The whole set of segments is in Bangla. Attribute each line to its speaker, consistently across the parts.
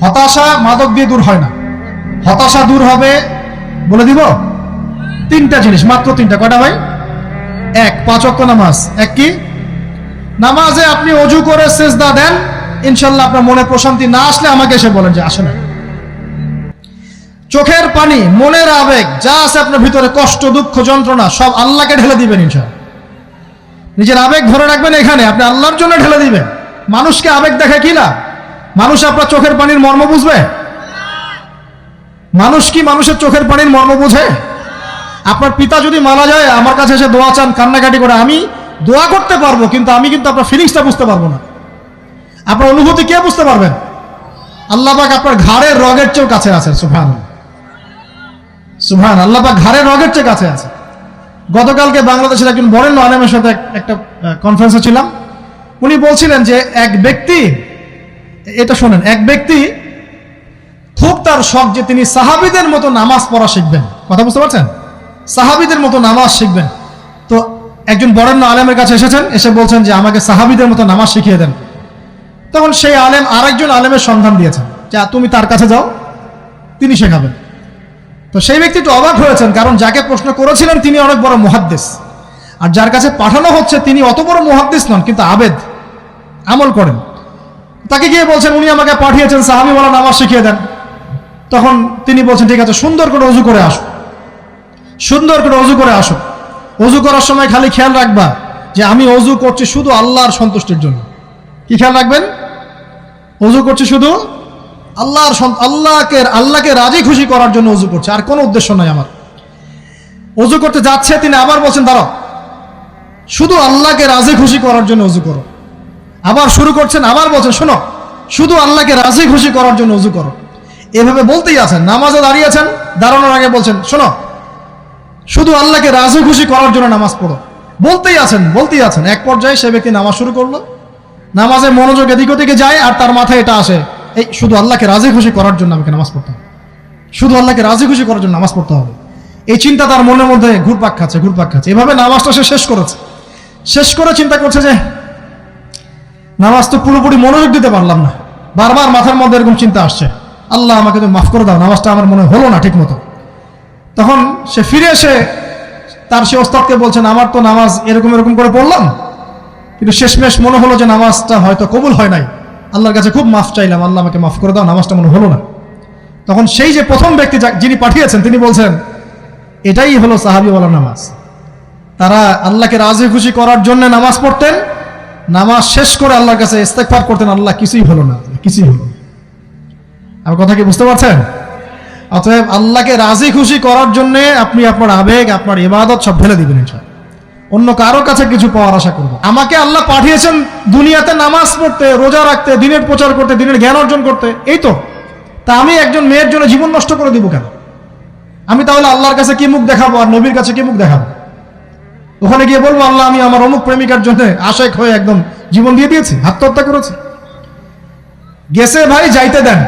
Speaker 1: হতাশা মাদক দিয়ে দূর হয় না। হতাশা দূর হবে, বলে দিব, তিনটা জিনিস, মাত্র তিনটা। কয়টা ভাই? এক, 5 ওয়াক্ত নামাজ। এক কি? নামাজে আপনি অজু করে সেজদা দেন, ইনশাল্লাহ আপনার মনে প্রশান্তি না আসলে আমাকে এসে বলেন যে আসে না। চোখের পানি, মনের আবেগ যা আছে আপনার ভিতরে, কষ্ট, দুঃখ, যন্ত্রণা, সব আল্লাহকে ঢেলে দিবেন ইনশাল্লাহ। নিজের আবেগ ধরে রাখবেন এখানে, আপনি আল্লাহর জন্য ঢেলে দিবেন। মানুষকে আবেগ দেখে কি না? মানুষ আপনার চোখের পানির মর্ম বুঝবে? মানুষ কি মানুষের চোখের পানির মর্ম বুঝে? আপনার পিতা যদি মারা যায়, আমার কাছে এসে দোয়া চান, কান্নাকাটি করে, আমি দোয়া করতে পারবো, কিন্তু আমি কিন্তু আপনার ফিলিংসটা বুঝতে পারবো না। আপনার অনুভূতি কে বুঝতে পারবেন? আল্লাহ পাক আপনার ঘাড়ের রগের চেয়েও কাছে আছেন। সুবহানাল্লাহ, সুবহান। আল্লাহ পাক ঘাড়ের রগের চেয়ে কাছে আছে। গতকালকে বাংলাদেশের একজন বরেণ্য আলেমের সাথে একটা কনফারেন্সে ছিলাম। উনি বলছিলেন যে এক ব্যক্তি, এটা শোনেন, এক ব্যক্তি খুব তার শখ যে তিনি সাহাবীদের মতো নামাজ পড়া শিখবেন। কথা বুঝতে পারছেন? সাহাবীদের মতো নামাজ শিখবেন। তো একজন বরেণ্য আলেমের কাছে এসেছেন, এসে বলছেন যে আমাকে সাহাবীদের মতো নামাজ শিখিয়ে দেন। তখন সেই আলেম আরেকজন আলেমের সন্ধান দিয়েছেন, যে তুমি তার কাছে যাও, তিনি শেখাবেন। তো সেই ব্যক্তি একটু অবাক হয়েছেন, কারণ যাকে প্রশ্ন করেছিলেন তিনি অনেক বড় মুহাদ্দিস, আর যার কাছে পাঠানো হচ্ছে তিনি অত বড় মুহাদ্দিস নন, কিন্তু আবেদ, আমল করেন। তাকে গিয়ে বলছেন উনি আমাকে পাঠিয়েছেন সাহাবীওয়ালা নামাজ শিখিয়ে দেন। তখন তিনি বলছেন ঠিক আছে, সুন্দর করে ওযু করে আসো, সুন্দর করে ওযু করে আসো। ওযু করার সময় খালি খেয়াল রাখবা যে আমি ওযু করছি শুধু আল্লাহর সন্তুষ্টির জন্য। কি খেয়াল রাখবেন? ওযু করছি শুধু আল্লাহকে রাজি খুশি করার জন্য ওযু করছে, আর কোনো উদ্দেশ্য নাই আমার। ওযু করতে যাচ্ছে, তিনি আবার বলছেন দাঁড়াও, শুধু আল্লাহকে রাজি খুশি করার জন্য ওযু করো। আবার শুরু করছেন, আবার বলছেন শোনো, শুধু আল্লাহকে রাজি খুশি করার জন্য ওযু করো। এভাবে বলতেই আছেন। নামাজে দাঁড়িয়েছেন, দাঁড়ানোর আগে বলছেন শোনো, শুধু আল্লাহকে রাজি খুশি করার জন্য নামাজ পড়ো। বলতেই আছেন। এক পর্যায়ে সে ব্যক্তি নামাজ শুরু করলো, নামাজে মনোযোগ এদিক ওদিকে যায়, আর তার মাথায় এটা আসে, এই শুধু আল্লাহকে রাজি খুশি করার জন্য আমাকে নামাজ পড়তে হবে, শুধু আল্লাহকে রাজি খুশি করার জন্য নামাজ পড়তে হবে। এই চিন্তা তার মনের মধ্যে ঘুরপাক খাচ্ছে। এভাবে নামাজটা সে শেষ করে চিন্তা করছে যে নামাজ তো পুরোপুরি মনোযোগ দিতে পারলাম না। বারবার মাথার মধ্যে এরকম চিন্তা আসছে, আল্লাহ আমাকে তো মাফ করে দাও, নামাজটা আমার মনে হলো না ঠিক মতো। তখন সে ফিরে এসে তার সে ওস্তাদকে বলছেন আমার তো নামাজ এরকম করে পড়লাম, কিন্তু শেষমেশ মনে হলো যে নামাজটা হয়তো কবুল হয় নাই, আল্লাহর কাছে খুব মাফ চাইলাম, আল্লাহ আমাকে মাফ করে দাও, নামাজটা মনে হলো না। তখন সেই যে প্রথম ব্যক্তি যিনি পাঠিয়েছেন তিনি বলছেন এটাই হলো সাহাবীওয়ালা নামাজ। তারা আল্লাহকে রাজি খুশি করার জন্য নামাজ পড়তেন, নামাজ শেষ করে আল্লাহর কাছে ইস্তেগফার করতেন, আল্লাহ কিছুই হলো না। আমার কথা কি বুঝতে পারছেন? অতএব আল্লাহকে রাজি খুশি করার জন্য আপনি আপনার আবেগ, আপনার ইবাদত সব ফেলে দিবেন ইনশাআল্লাহ। অন্য কারো কাছে কিছু পাওয়ার আশা করব। আমাকে আল্লাহ পাঠিয়েছেন দুনিয়াতে নামাজ পড়তে, রোজা রাখতে, দিনের প্রচার করতে, দিনের জ্ঞান অর্জন করতে, এই তো। তা আমি একজন মেয়ের জন্য জীবন নষ্ট করে দিব কেন? আমি তাহলে আল্লাহর কাছে কি মুখ দেখাবো, আর নবীর কাছে কি মুখ দেখাবো? ওখানে গিয়ে বলবো আল্লাহ আমি আমার অমুক প্রেমিকার জন্য আশেক হয়ে একদম জীবন দিয়ে দিয়েছি, আত্মহত্যা করেছি। গেছে ভাই, যাইতে দেন।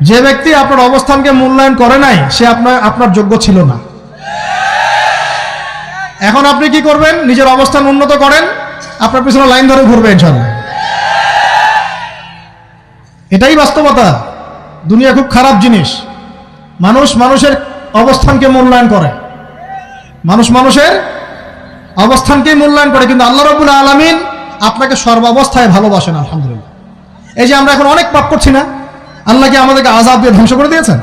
Speaker 1: যে ব্যক্তি আপনার অবস্থানকে মূল্যায়ন করে নাই সে আপনার যোগ্য ছিল না। এখন আপনি কি করবেন? নিজের অবস্থান উন্নত করেন, আপনার পিছনে লাইন ধরে ঘুরবে ইনশাআল্লাহ। এটাই বাস্তবতা। দুনিয়া খুব খারাপ জিনিস। মানুষের অবস্থানকে মূল্যায়ন করে, মানুষের অবস্থানকে মূল্যায়ন করে, কিন্তু আল্লাহ রাব্বুল আলামিন আপনাকে সর্বাবস্থায় ভালোবাসেন। আলহামদুলিল্লাহ। এই যে আমরা এখন অনেক পাপ করছি না, আল্লাহ কি আমাদেরকে আযাব দিয়ে ধ্বংস করে দিয়েছেন?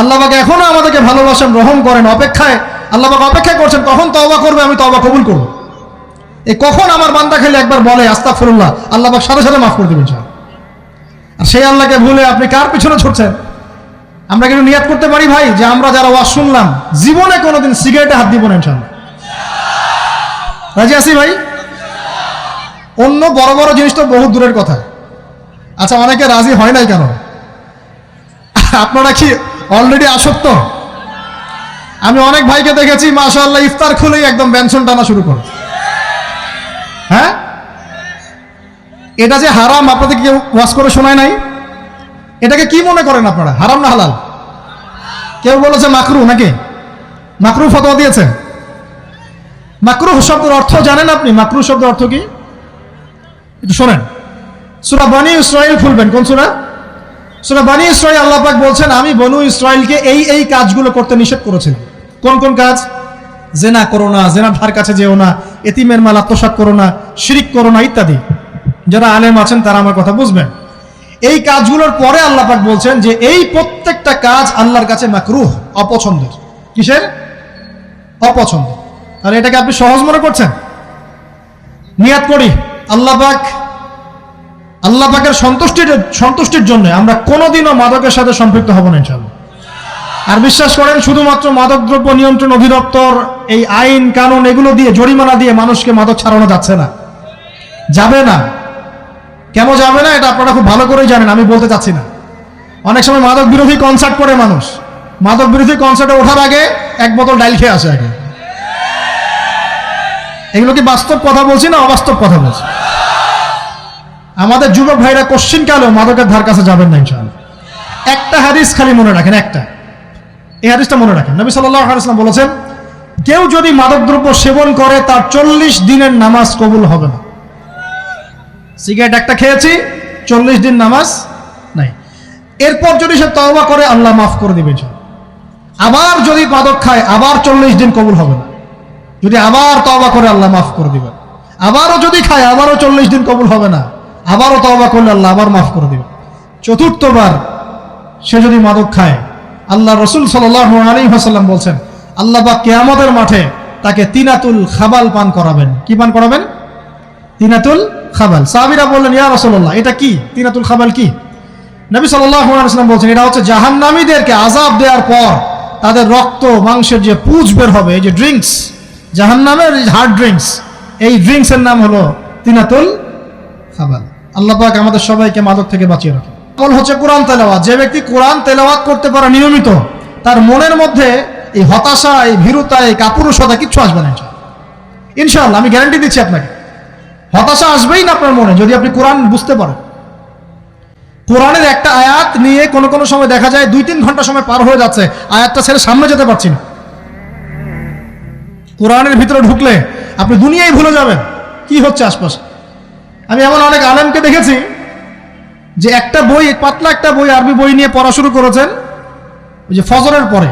Speaker 1: আল্লাহ পাক এখনো আমাদেরকে ভালোবাসেন, রহম করেন, আল্লাহ পাক অপেক্ষা করছেন কখন তওবা করবে, আমি তওবা কবুল করব। এই কখন আমার বান্দা খালি একবার বলে আস্তাগফিরুল্লাহ, আল্লাহ পাক সাথে সাথে মাফ করে দেবেন ইনশাআল্লাহ। আর সেই আল্লাহকে ভুলে আপনি কার পিছনে ছুটছেন? আমরা কিন্তু নিয়াত করতে পারি ভাই যে আমরা যারা ওয়াজ শুনলাম জীবনে কোনোদিন সিগারেটে হাত দিব না ইনশাআল্লাহ। রাজি আছি ভাই? অন্য বড় বড় জিনিস তো বহু দূরের কথা। আচ্ছা, অনেকে রাজি হয় নাই কেন? আপনারা কি অলরেডি আসক্ত? আমি অনেক ভাইকে দেখেছি মাশাআল্লাহ ইফতার খুলেই একদম বেনসন টানা শুরু করে। হ্যাঁ, এটা যে হারাম আপনাদের কেউ ওয়াজ করে শোনায় নাই? এটাকে কি মনে করেন আপনারা, হারাম না হালাল? কেউ বলেছে মাকরু, নাকি মাকরু ফতোয়া দিয়েছে? মাকরুহ শব্দের অর্থ জানেন আপনি? মাকরুহ শব্দের অর্থ কি একটু শোনেন। সূরা বনী ইসরাঈল খুলবেন। কোন সূরা? সূরা বনী ইসরাঈল আল্লাহ পাক বলছেন, আমি বনু ইসরাইলকে এই কাজগুলো করতে নিষেধ করেছিলাম। কোন কোন কাজ? জেনা করো না, জেনার ধার কাছে যেও না, এতিমের মাল আত্মসাৎ করো না, শিরিক করো না ইত্যাদি। যারা আলেম আছেন তারা আমার কথা বুঝবেন। এই কাজগুলোর পরে আল্লাহ পাক বলছেন যে এই প্রত্যেকটা কাজ আল্লাহর কাছে মাকরুহ, অপছন্দের। কিসের? অপছন্দ। আর এটাকে আপনি সহজ মনে করছেন? নিয়াত করি আল্লাহ পাকের সন্তুষ্টির জন্য আমরা কোনোদিনও মাদকের সাথে সম্পৃক্ত হব না ইনশাআল্লাহ। আর বিশ্বাস করেন, শুধুমাত্র মাদকদ্রব্য নিয়ন্ত্রণ অধিদপ্তর এই আইন কানুন এগুলো দিয়ে, জরিমানা দিয়ে মানুষকে মাদক ছাড়ানো যাচ্ছে না, যাবে না। কেন যাবে না এটা আপনারা খুব ভালো করেই জানেন, আমি বলতে চাচ্ছি না। অনেক সময় মাদক বিরোধী কনসার্ট করে মানুষ, মাদক বিরোধী কনসার্টে ওঠার আগে এক বোতল ডাইল খেয়ে আসে আগে। এগুলো কি বাস্তব কথা বলছি না অবাস্তব কথা বলছি? আমাদের যুবক ভাইরা কোশ্চিন কালেও মাদকের ধার কাছে যাবেন না ইনশাআল্লাহ। একটা হাদিস খালি মনে রাখেন, এই হাদিসটা মনে রাখেন। নবী সাল্লাল্লাহু আলাইহি ওয়াসাল্লাম বলেছেন, কেউ যদি মাদকদ্রব্য সেবন করে তার 40 দিনের নামাজ কবুল হবে না। সিগারেট একটা খেয়েছি, 40 দিন নামাজ নাই। এরপর যদি সে তওবা করে আল্লাহ মাফ করে দিবেন। আবার যদি মাদক খায় আবার 40 দিন কবুল হবে না। যদি আবার তওবা করে আল্লাহ মাফ করে দিবেন। আবারও যদি খায় আবারও 40 দিন কবুল হবে না। আবারও তওবা করলে আল্লাহ আবার মাফ করে দিবেন। চতুর্থবার সে যদি মাদক খায়, আল্লাহ রাসূল সাল্লাল্লাহু আলাইহি ওয়াসাল্লাম বলছেন, আল্লাহ পাক কিয়ামতের মাঠে তাকে তিনাতুল খাবাল পান করাবেন। কি পান করাবেন? তিনাতুল খাবাল। সাহাবীরা বললেন, ইয়া রাসূলুল্লাহ, এটা কি তিনাতুল খাবাল? কি? নবী সাল্লাল্লাহু আলাইহি ওয়াসাল্লাম বলছেন, এটা হচ্ছে জাহান্নামীদেরকে আযাব দেওয়ার পর তাদের রক্ত মাংসের যে পুঁজ বের হবে, এই যে ড্রিঙ্কস, জাহান্নামের হার্ড ড্রিঙ্কস, এই ড্রিঙ্কসের নাম হলো তিনাতুল খাবাল। আল্লাহ পাক আমাদের সবাইকে মাদক থেকে বাঁচিয়ে রাখেন। আমল হচ্ছে কোরআন তেলাওয়াত। যে ব্যক্তি কোরআন তেলাওয়াত করতে পারে নিয়মিত, তার মনের মধ্যে এই হতাশা, এই ভীরুতা, এই কাপুরুষতা কিচ্ছু আসবে না ইনশাআল্লাহ। আমি গ্যারান্টি দিচ্ছি আপনাকে, হতাশা আসবেই না আপনার মনে যদি আপনি কোরআন বুঝতে পারেন। কোরআনের একটা আয়াত নিয়ে কোনো সময় দেখা যায় 2-3 ঘন্টা সময় পার হয়ে যাচ্ছে, আয়াতটা ছেড়ে সামনে যেতে পারছি না। কোরআনের ভিতরে ঢুকলে আপনি দুনিয়ায় ভুলে যাবেন কি হচ্ছে আশপাশে। আমি এমন অনেক আলেমকে দেখেছি যে একটা বই, পাতলা একটা বই, আরবি বই নিয়ে পড়া শুরু করেছেন, ওই যে ফজরের পরে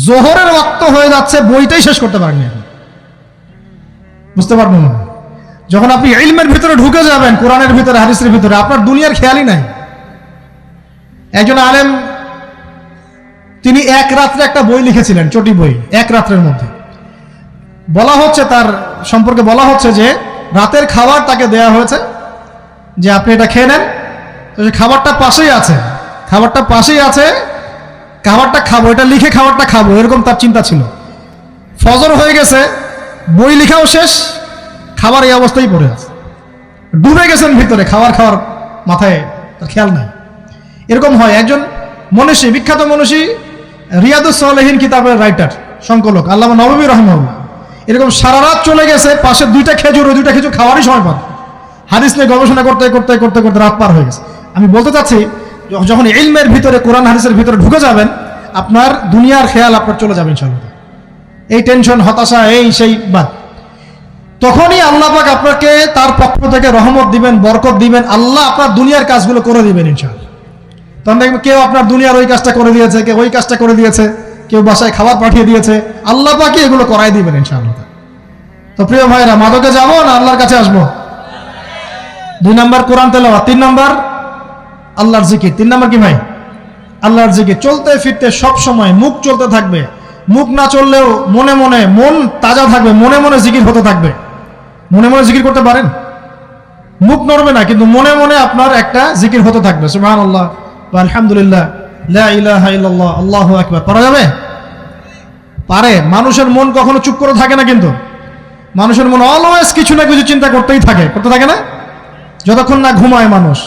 Speaker 1: জোহরের ওয়াক্ত হয়ে যাচ্ছে, বইটাই শেষ করতে পারেননি। বুঝতে পারবেন না, যখন আপনি ইলমের ভিতরে ঢুকে যাবেন, কোরআনের ভিতরে, হাদিসের ভিতরে, আপনার দুনিয়ার খেয়ালই নাই। একজন আলেম, তিনি এক রাত্রে একটা বই লিখেছিলেন, চটি বই, এক রাত্রের মধ্যে। বলা হচ্ছে, তার সম্পর্কে বলা হচ্ছে যে রাতের খাবার তাকে দেয়া হয়েছে যে আপনি এটা খেয়ে নেন। তো খাবারটা পাশেই আছে, খাবারটা খাবো, এটা লিখে খাবারটা খাবো, এরকম তার চিন্তা ছিল। ফজর হয়ে গেছে, বই লিখাও শেষ, খাবার এই অবস্থায় পড়ে আছে, ডুবে গেছেন ভিতরে, খাওয়ার মাথায় তার খেয়াল নাই। এরকম হয়। একজন মনীষী, বিখ্যাত মনীষী, রিয়াদুস সালেহিন কিতাবের রাইটার, সংকলক আল্লামা নববী রাহিমাহুল্লাহ, এরকম সারা রাত চলে গেছে, পাশে 2টা খেজুর, ওই 2টা খেজুর খাওয়ারই সময় পান। হাদিস নিয়ে গবেষণা করতে রাত পার হয়ে গেছে। আমি বলতে চাচ্ছি, যখন ইলমের ভিতরে, কোরআন হাদিসের ভিতরে ঢুকে যাবেন, আপনার দুনিয়ার খেয়াল আপনার চলে যাবে ইনশাআল্লাহ। এই টেনশন, হতাশা, এই সেই বাদ, তখনই আল্লাহ পাক আপনাকে তার পক্ষ থেকে রহমত দিবেন, বরকত দিবেন, আল্লাহ আপনার দুনিয়ার কাজগুলো করে দিবেন ইনশাআল্লাহ। তখন দেখবেন কেউ আপনার দুনিয়ার ওই কাজটা করে দিয়েছে, কেউ ওই কাজটা করে দিয়েছে, কেউ বাসায় খাবার পাঠিয়ে দিয়েছে, আল্লাহ পাকই এগুলো করাই দিবেন ইনশাআল্লাহ। তো প্রিয় ভাইরা, মাদকে যাবো না আল্লাহর কাছে আসবো? 2 নাম্বার কোরআন তেলাওয়াত, 3 নাম্বার আল্লাহর জিকির। 3 নাম্বার কি ভাই? আল্লাহর জিকির। চলতে ফিরতে সব সময় মুখ চলতে থাকবে, মুখ না চললেও মনে মনে মন তাজা থাকবে, মনে মনে জিকির হতে থাকবে। মনে মনে জিকির করতে পারেন? মুখ নড়বে না, কিন্তু মনে মনে আপনার একটা জিকির হতে থাকবে, সুবহানাল্লাহ ওয়া আলহামদুলিল্লাহ, লা ইলাহা ইল্লাল্লাহ, আল্লাহু আকবার। পারা যাবে? পারে। মানুষের মন কখনো চুপ করে থাকে না, কিন্তু মানুষের মন অলওয়েজ কিছু না কিছু চিন্তা করতে থাকে না, যতক্ষণ না ঘুমায় মানুষ।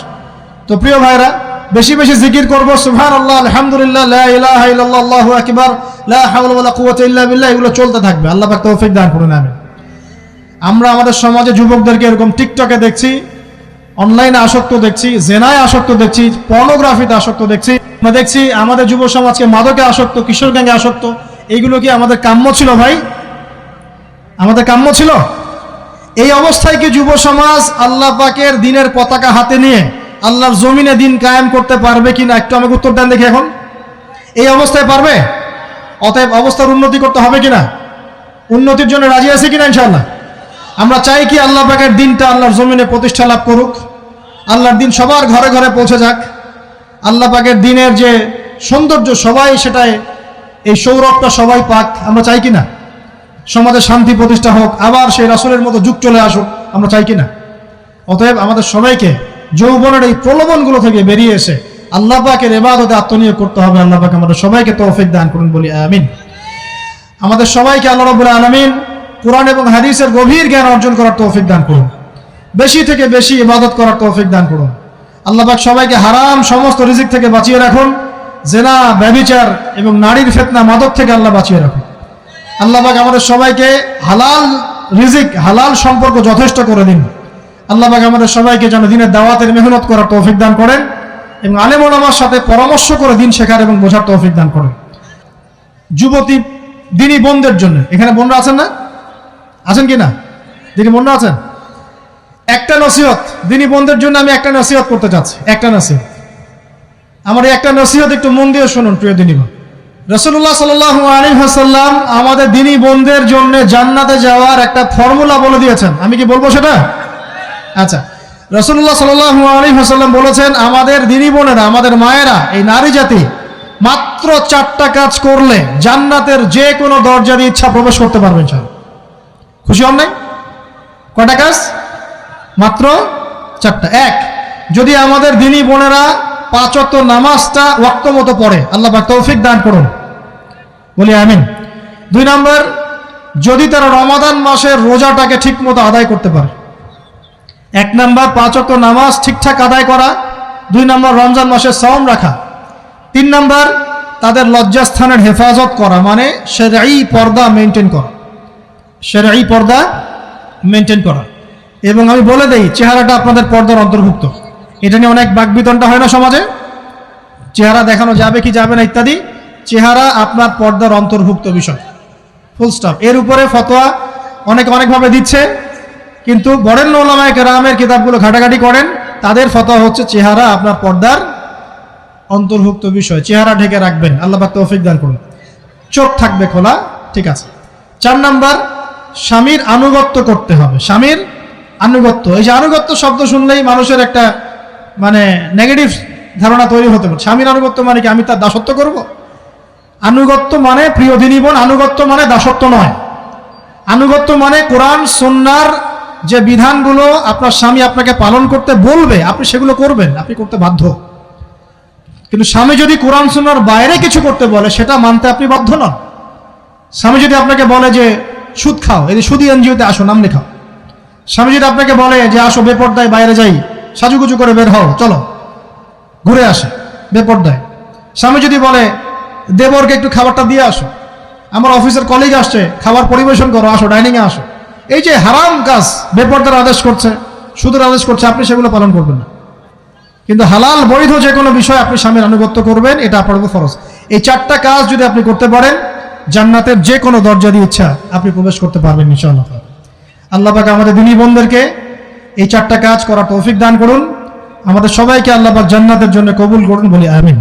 Speaker 1: তো প্রিয় ভাইরা, বেশি বেশি জিকির করবো, সুবহানাল্লাহ, আলহামদুলিল্লাহ, লা ইলাহা ইল্লাল্লাহ, আল্লাহু আকবার, লা হাওলা ওয়ালা কুওয়াতা ইল্লা বিল্লাহ, এগুলো চলতে থাকবে। আল্লাহ পাক তৌফিক দান করুন, আমিন। আমরা আমাদের সমাজে যুবকদেরকে এরকম টিকটকে দেখছি, অনলাইনে আসক্ত দেখছি, জেনায় আসক্ত দেখছি, পর্নোগ্রাফিতে আসক্ত দেখছি। আমরা দেখছি আমাদের যুব সমাজকে মাদকে আসক্ত, কিশোর গ্যাংয়ে আসক্ত। এইগুলো কি আমাদের কাম্য ছিল ভাই? আমাদের কাম্য ছিল? এই অবস্থায় কি যুব সমাজ আল্লাহ পাকের দ্বীনের পতাকা হাতে নিয়ে আল্লাহর জমিনে দিন কায়েম করতে পারবে কিনা একটু আমাকে উত্তর দেন দেখি। এখন এই অবস্থায় পারবে? অতএব অবস্থার উন্নতি করতে হবে কিনা? উন্নতির জন্য রাজি আছে কিনা ইনশাআল্লাহ? আমরা চাই কি আল্লাহ পাকের দিনটা আল্লাহর জমিনে প্রতিষ্ঠা লাভ করুক, আল্লাহর দিন সবার ঘরে ঘরে পৌঁছে যাক, আল্লাহ পাকের দিনের যে সৌন্দর্য সবাই সেটাই, এই সৌরভটা সবাই পাক। আমরা চাই কিনা সমাজে শান্তি প্রতিষ্ঠা হোক, আবার সেই রাসূলের মতো যুগ চলে আসুক? আমরা চাই কিনা? অতএব আমাদের সবাইকে যৌবনের এই প্রলোভনগুলো থেকে বেরিয়ে এসে আল্লাহ পাকের ইবাদতে আত্মনিয়োগ করতে হবে। আল্লাহ পাক আমাদের সবাইকে তৌফিক দান করুন, বলি আমিন। আমাদের সবাইকে আল্লাহ রাব্বুল আলামিন কোরআন এবং হাদিসের গভীর জ্ঞান অর্জন করার তৌফিক দান করুন, বেশি থেকে বেশি ইবাদত করার তৌফিক দান করুন। আল্লাহ পাক সবাইকে হারাম সমস্ত রিজিক থেকে বাঁচিয়ে রাখুন, জেনা, ব্যভিচার এবং নারীর ফিতনা, মাদক থেকে আল্লাহ বাঁচিয়ে রাখুন। আল্লাহ পাক আমাদের সবাইকে হালাল রিজিক, হালাল সম্পর্ক যথেষ্ট করে দিন। আল্লাহ পাক আমাদের সবাইকে যেন দিনের দাওয়াতের মেহনত করার তৌফিক দান করেন এবং আলেম ওলামার সাথে পরামর্শ করে দিন শেখার এবং বোঝার তৌফিক দান করেন। যুবতী দিনী বোনদের জন্য, এখানে বোনরা আছেন না? আছেন কি না? দিনী বোনরা আছেন? একটা নসিহত দিনী বোনদের জন্য আমি একটা নসিহত করতে চাচ্ছি, একটা নসিহত। আমার এই একটা নসিহত একটু মন দিয়ে শুনুন প্রিয় দিনী বোন। রাসূলুল্লাহ সাল্লাল্লাহু আলাইহি ওয়াসাল্লাম আমাদের দিনী বোনদের জন্য জান্নাতে যাওয়ার একটা ফর্মুলা বলে দিয়েছেন। আমি কি বলবো সেটা? আচ্ছা, রাসূলুল্লাহ সাল্লাল্লাহু আলাইহি ওয়াসাল্লাম বলেছেন আমাদের দিনী বোনেরা, আমাদের মায়েরা, এই নারী জাতি মাত্র 4টা কাজ করলে জান্নাতের যে কোনো দরজা দিয়ে ইচ্ছা প্রবেশ করতে পারবেন। খুশি হন নাই? কয়টা কাজ? মাত্র 4টা। এক, যদি আমাদের দিনী বোনেরা 5 ওয়াক্ত নামাজটা ওয়াক্ত মতো পড়ে, আল্লাহ পাক তৌফিক দান করুন, বলি আমিন। 2 নম্বর, যদি তারা রমাদান মাসের রোজাটাকে ঠিক মতো আদায় করতে পারে। 1 নম্বর 5 ওয়াক্ত নামাজ ঠিকঠাক আদায় করা, 2 নম্বর রমজান মাসের সাওম রাখা, 3 নম্বর তাদের লজ্জাস্থানের হেফাজত করা, মানে শরঈ পর্দা মেনটেন করা, শরঈ পর্দা মেনটেন করা। এবং আমি বলে দেই, চেহারাটা আপনাদের পর্দার অন্তর্ভুক্ত। এটা নিয়ে অনেক বাকবিতণ্ডা হয় না সমাজে, চেহারা দেখানো যাবে কি যাবে না ইত্যাদি। চেহারা আপনার পর্দার অন্তর্ভুক্ত বিষয়, ফুল স্টপ। এর উপরে ফতোয়া অনেকভাবে দিচ্ছে, কিন্তু বরেণ্য উলামায়ে কেরামের কিতাবগুলো ঘাটাঘাটি করেন, তাদের ফতোয়া হচ্ছে চেহারা আপনার পর্দার অন্তর্ভুক্ত বিষয়, চেহারা ঢেকে রাখবেন। আল্লাহ পাক তৌফিক দান করুন। চোখ থাকবে খোলা, ঠিক আছে। 4 নম্বর, স্বামীর আনুগত্য করতে হবে। স্বামীর আনুগত্য, এই যে আনুগত্য শব্দ শুনলেই মানুষের একটা মানে নেগেটিভ ধারণা তৈরি হতে পারে। স্বামীর আনুগত্য মানে কি আমি তার দাসত্ব করব? আনুগত্য মানে, প্রিয় দিনী বোন, আনুগত্য মানে দাসত্ব নয়। আনুগত্য মানে কোরআন সুন্নাহর যে বিধানগুলো আপনার স্বামী আপনাকে পালন করতে বলবে, আপনি সেগুলো করবেন, আপনি করতে বাধ্য। কিন্তু স্বামী যদি কোরআন সুন্নাহর বাইরে কিছু করতে বলে, সেটা মানতে আপনি বাধ্য নন। স্বামী যদি আপনাকে বলে যে সুদ খাও, এই যে সুদী এনজিওতে আসো, নাম লেখাও। স্বামী যদি আপনাকে বলে যে আসো বেপর্দায় বাইরে যাই, সাজুগুজু করে বের হও, চলো ঘুরে আসে বেপর্দায়। স্বামী যদি বলে দেবরকে একটু খাবারটা দিয়ে আসো, আমার অফিসের কলিগ আসছে, খাবার পরিবেশন করো, আসো ডাইনিংয়ে আসো। এই যে হারাম কাজ, বেপর্দার আদেশ করছে, সুদের আদেশ করছে, আপনি সেগুলো পালন করবেন না। কিন্তু হালাল বৈধ যে কোনো বিষয় আপনি স্বামীর আনুগত্য করবেন, এটা আপনার উপর ফরজ। এই 4টা কাজ যদি আপনি করতে পারেন, জান্নাতের যে কোনো দরজা দিয়ে ইচ্ছা আপনি প্রবেশ করতে পারবেন ইনশাআল্লাহ। আল্লাহ পাক আমাদের দিনী বোনদেরকে এই 4টা কাজ করার তৌফিক দান করুন। আমাদের সবাইকে আল্লাহ পাক জান্নাতের জন্য কবুল করুন, বলি আমিন।